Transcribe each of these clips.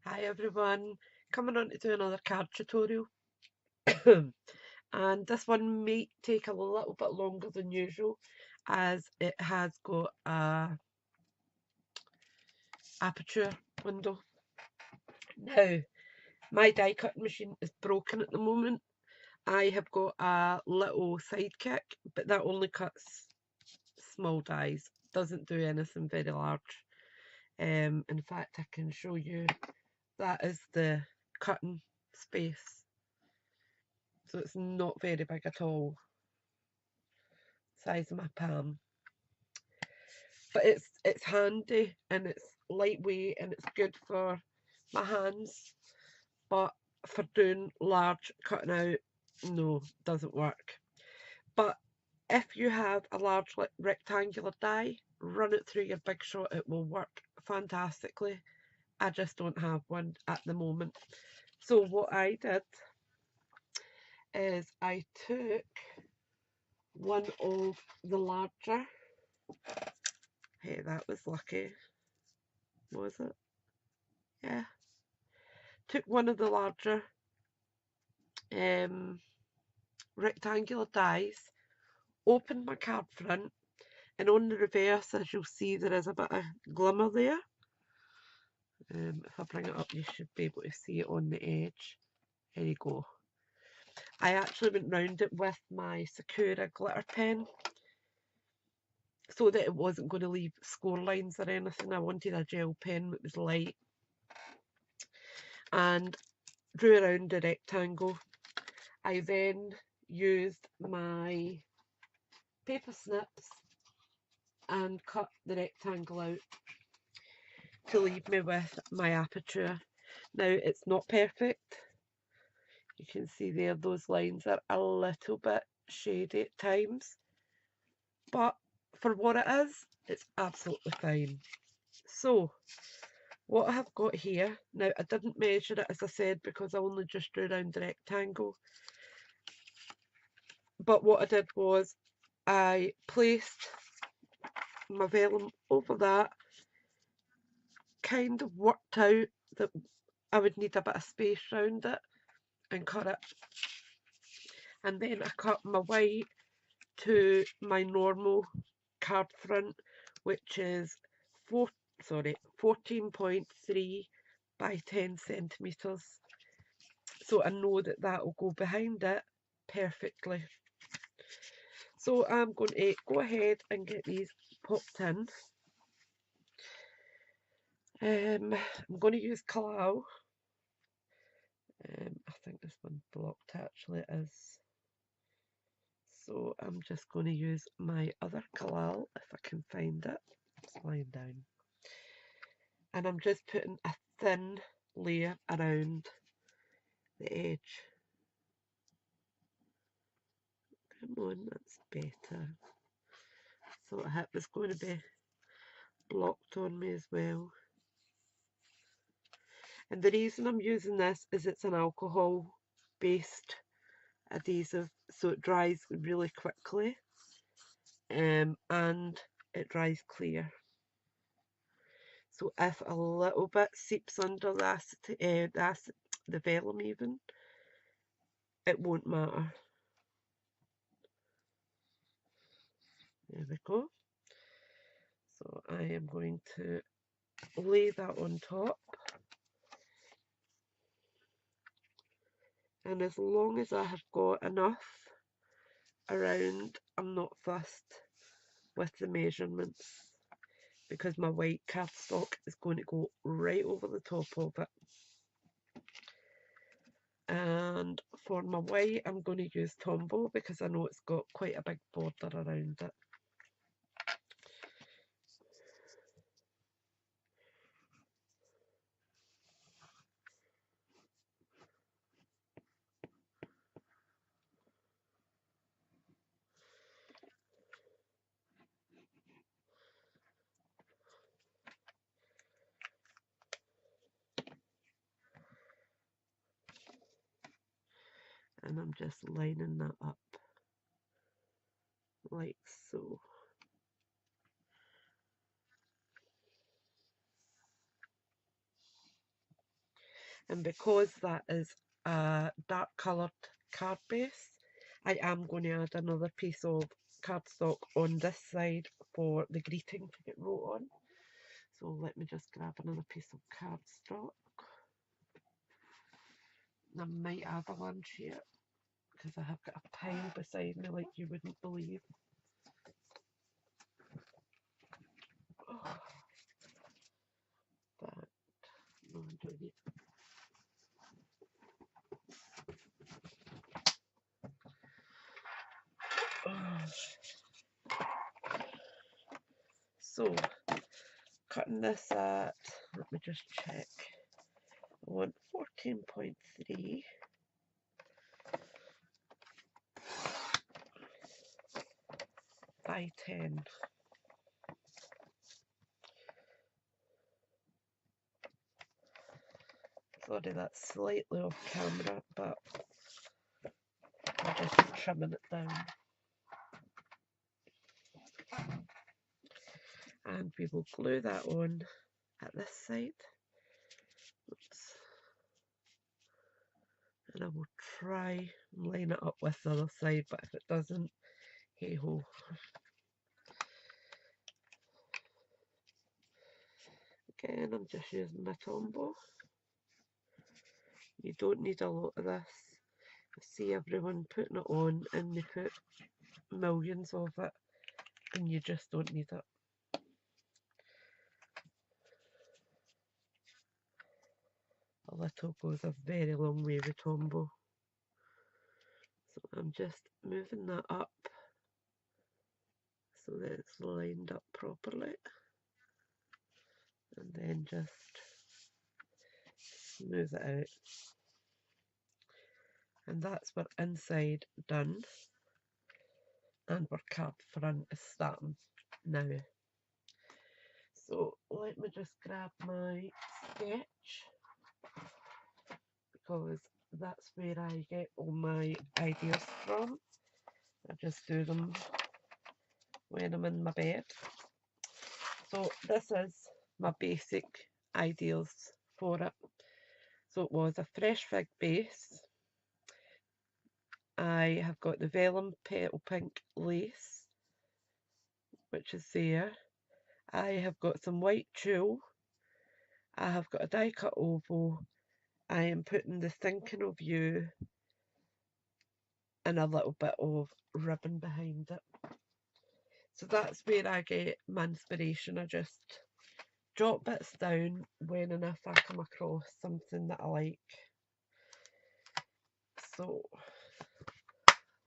Hi everyone, coming on to do another card tutorial. And this one may take a little bit longer than usual as it has got a aperture window. Now, my die cutting machine is broken at the moment. I have got a little sidekick, but that only cuts small dies, doesn't do anything very large. In fact, I can show you that is the cutting space. So it's not very big at all. Size of my palm. But it's handy and it's lightweight and it's good for my hands. But for doing large cutting out, no, doesn't work. But if you have a large rectangular die, run it through your Big Shot, it will work fantastically. I just don't have one at the moment. So what I did is I took one of the larger, hey, that was lucky, was it? Yeah. Took one of the larger um, rectangular dies, opened my card front, and on the reverse, as you'll see, there is a bit of glimmer there. If I bring it up, you should be able to see it on the edge. There you go. I actually went round it with my Sakura glitter pen so that it wasn't going to leave score lines or anything. I wanted a gel pen that was light, and drew around the rectangle. I then used my paper snips and cut the rectangle out to leave me with my aperture. Now it's not perfect. You can see there those lines are a little bit shady at times, but for what it is, it's absolutely fine. So what I have got here, now I didn't measure it as I said because I only just drew around the rectangle, but what I did was I placed my vellum over that, kind of worked out that I would need a bit of space around it and cut it. And then I cut my white to my normal card front, which is 14.3 by 10 centimetres. So I know that that will go behind it perfectly. So I'm going to go ahead and get these popped in. I'm going to use Kalau. I think this one blocked actually is. So I'm just going to use my other Kalal if I can find it. It's lying down. And I'm just putting a thin layer around the edge. Come on, that's better. Thought it was going to be blocked on me as well. And the reason I'm using this is it's an alcohol based adhesive, so it dries really quickly and it dries clear. So if a little bit seeps under the vellum even, it won't matter. There we go. So I am going to lay that on top. And as long as I have got enough around, I'm not fussed with the measurements because my white cardstock is going to go right over the top of it. And for my white, I'm going to use Tombow because I know it's got quite a big border around it. And I'm just lining that up like so. and because that is a dark coloured card base, I am going to add another piece of cardstock on this side for the greeting to get wrote on. So let me just grab another piece of cardstock. I might add a lampshade because I have got a pile beside me like you wouldn't believe. Oh, that, no, I don't need. Oh. So, cutting this at, let me just check, I want 14.3 by 10. Sorry, that's slightly off camera, but I'm just trimming it down. And we will glue that on at this side. Oops. And I will try and line it up with the other side, but if it doesn't, hey ho. Again, I'm just using my Tombow. You don't need a lot of this. I see everyone putting it on and they put millions of it, and you just don't need it. A little goes a very long way with Tombow. So I'm just moving that up so that it's lined up properly, and then just smooth it out. And that's our inside done, and our card front is starting now. So let me just grab my sketch, because that's where I get all my ideas from. I just do them when I'm in my bed. So this is my basic ideas for it. So it was a fresh fig base. I have got the vellum petal pink lace, which is there. I have got some white tulle. I have got a die cut oval. I am putting the thinking of you and a little bit of ribbon behind it. So that's where I get my inspiration. I just jot bits down when and if I come across something that I like. So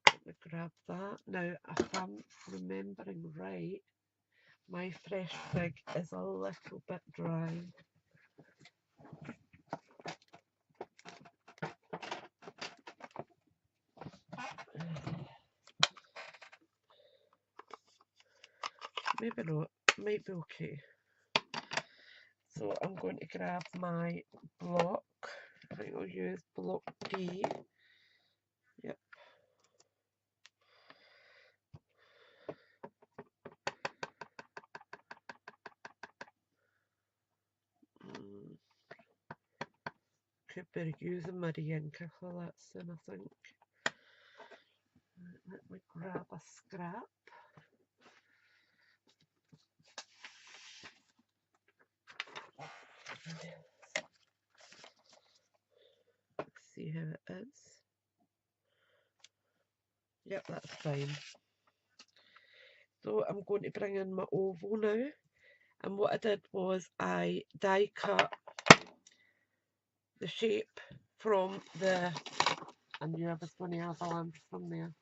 let me grab that. Now, if I'm remembering right, my fresh fig is a little bit dry. Maybe not, might be okay. So I'm going to grab my block. I think I'll use block D. Yep. Could be using my re-inker for that soon, I think. Let me grab a scrap. Let's see how it is. Yep, that's fine. So I'm going to bring in my oval now. And what I did was I die cut the shape from the, I knew I was going to have a lamp from there.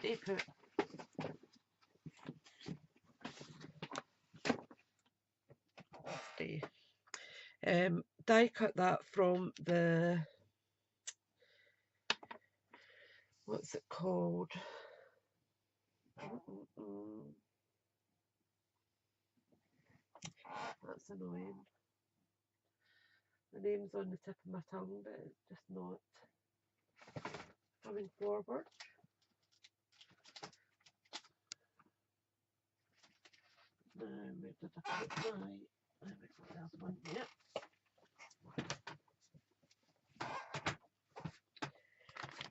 Stay put. Stay. Die cut that from the, what's it called? That's annoying. The name's on the tip of my tongue, but it's just not coming forward. Now, where did I put my, there we go. there's one there.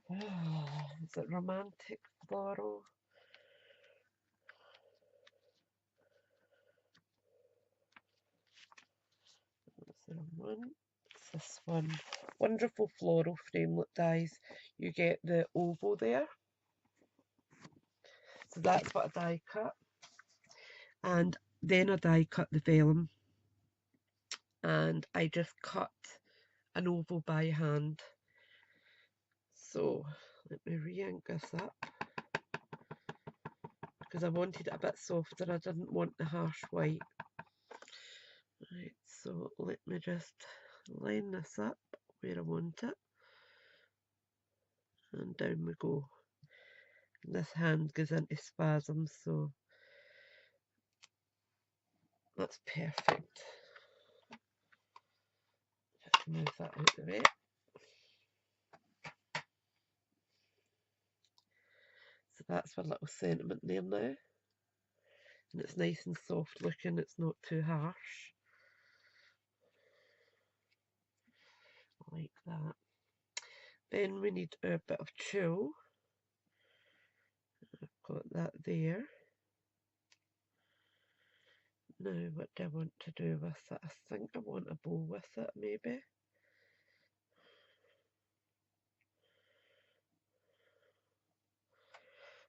Oh, is it romantic floral? That's the wrong one. It's this one. Wonderful floral framelit dies. You get the oval there. So that's what I die cut. And then I die cut the vellum. And I just cut an oval by hand. So let me re-ink this up, because I wanted it a bit softer. I didn't want the harsh white. Right, so let me just line this up where I want it, and down we go. And this hand goes into spasms, so that's perfect. Just move that out the way. So that's our little sentiment there now, and it's nice and soft looking, it's not too harsh. Like that. Then we need a bit of tulle. I've got that there. Now what do I want to do with it? I think I want a bow with it, maybe.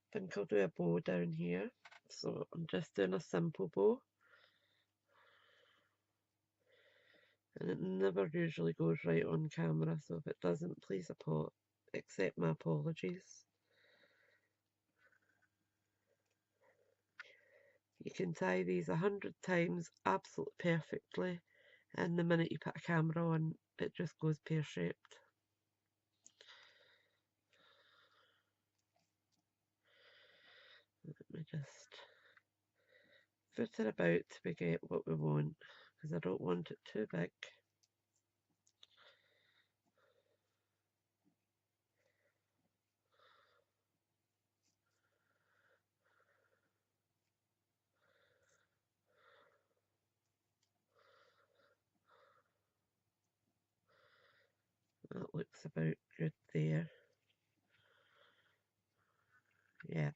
I think I'll do a bow down here. So I'm just doing a simple bow. And it never usually goes right on camera, so if it doesn't, please accept my apologies. You can tie these 100 times absolutely perfectly, and the minute you put a camera on, it just goes pear-shaped. Let me just foot it about till we get what we want, because I don't want it too big. That looks about good there. Yeah.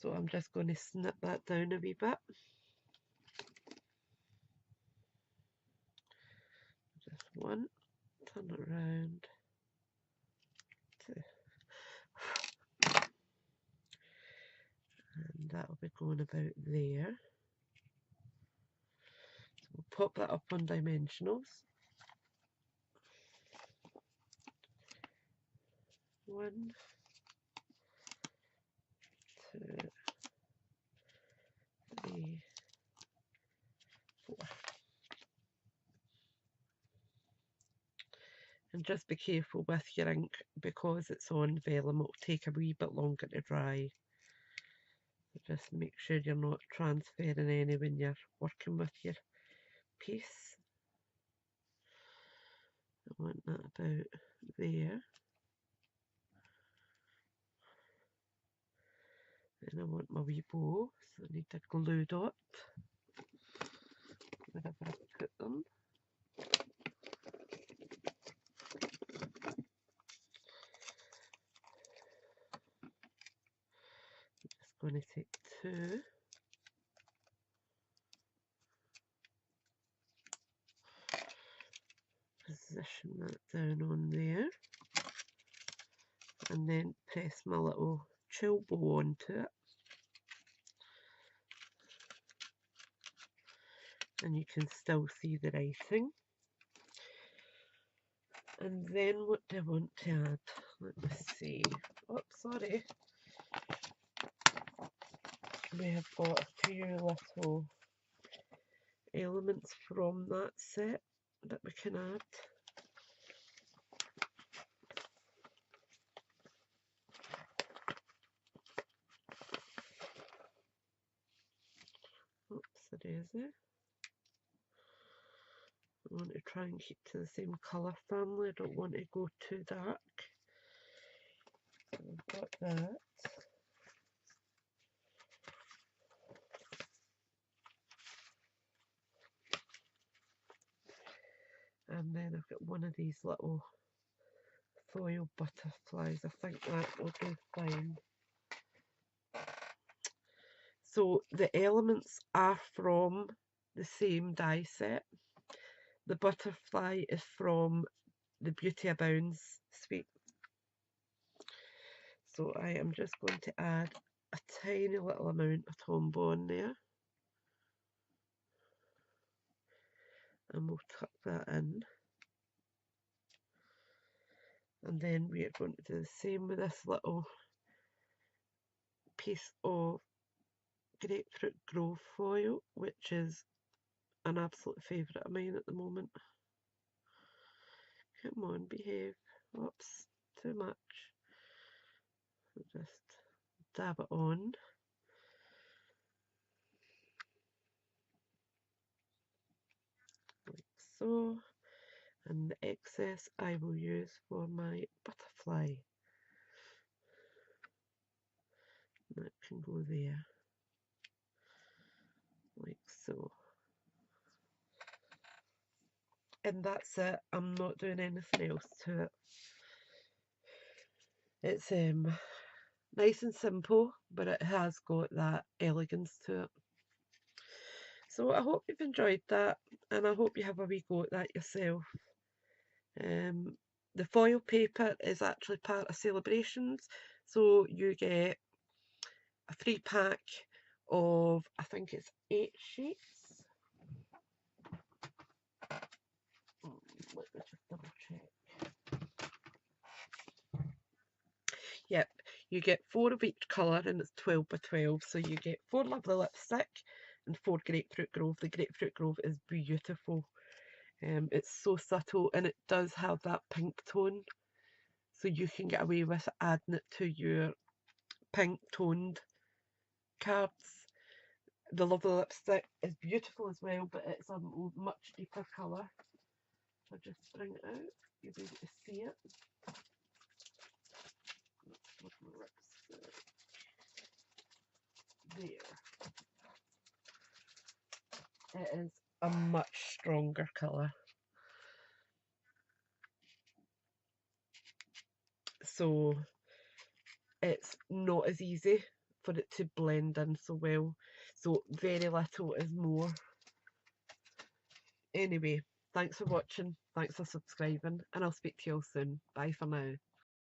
So I'm just going to snip that down a wee bit. Just one, turn it around, two. And that'll be going about there. So we'll pop that up on dimensionals. 1, 2, 3, 4. And just be careful with your ink, because it's on vellum, it'll take a wee bit longer to dry. So just make sure you're not transferring any when you're working with your piece. I want that about there. And I want my wee bow, so I need a glue dot wherever I put them. I'm just going to take 2. Position that down on there, and then press my little tulle bow onto it, and you can still see the writing. And then what do I want to add? Let me see. Oh, sorry. We have got a few little elements from that set that we can add. Oops, a daisy. I want to try and keep to the same colour family. I don't want to go too dark. So we've got that. And then I've got one of these little foil butterflies. I think that will do fine. So the elements are from the same die set. The butterfly is from the Beauty Abounds suite. So I am just going to add a tiny little amount of Tombow in there. And we'll tuck that in. And then we are going to do the same with this little piece of Grapefruit Grove foil, which is an absolute favourite of mine at the moment. Come on, behave. Oops, too much. I'll just dab it on. Like so. And the excess I will use for my butterfly. That can go there. Like so. And that's it. I'm not doing anything else to it. It's nice and simple, but it has got that elegance to it. So I hope you've enjoyed that, and I hope you have a wee go at that yourself. The foil paper is actually part of Celebrations, so you get a free pack of, I think it's 8 sheets. Let me just double check. Yep, you get 4 of each colour, and it's 12 by 12, so you get 4 lovely lipstick and 4 Grapefruit Grove. The Grapefruit Grove is beautiful. It's so subtle, and it does have that pink tone, so you can get away with adding it to your pink toned cards. The lovely lipstick is beautiful as well, but it's a much deeper colour. I'll just bring it out, you'll be able to see it. There. It is a much stronger colour. So it's not as easy for it to blend in so well. So very little is more. Anyway, thanks for watching, thanks for subscribing, and I'll speak to you all soon. Bye for now.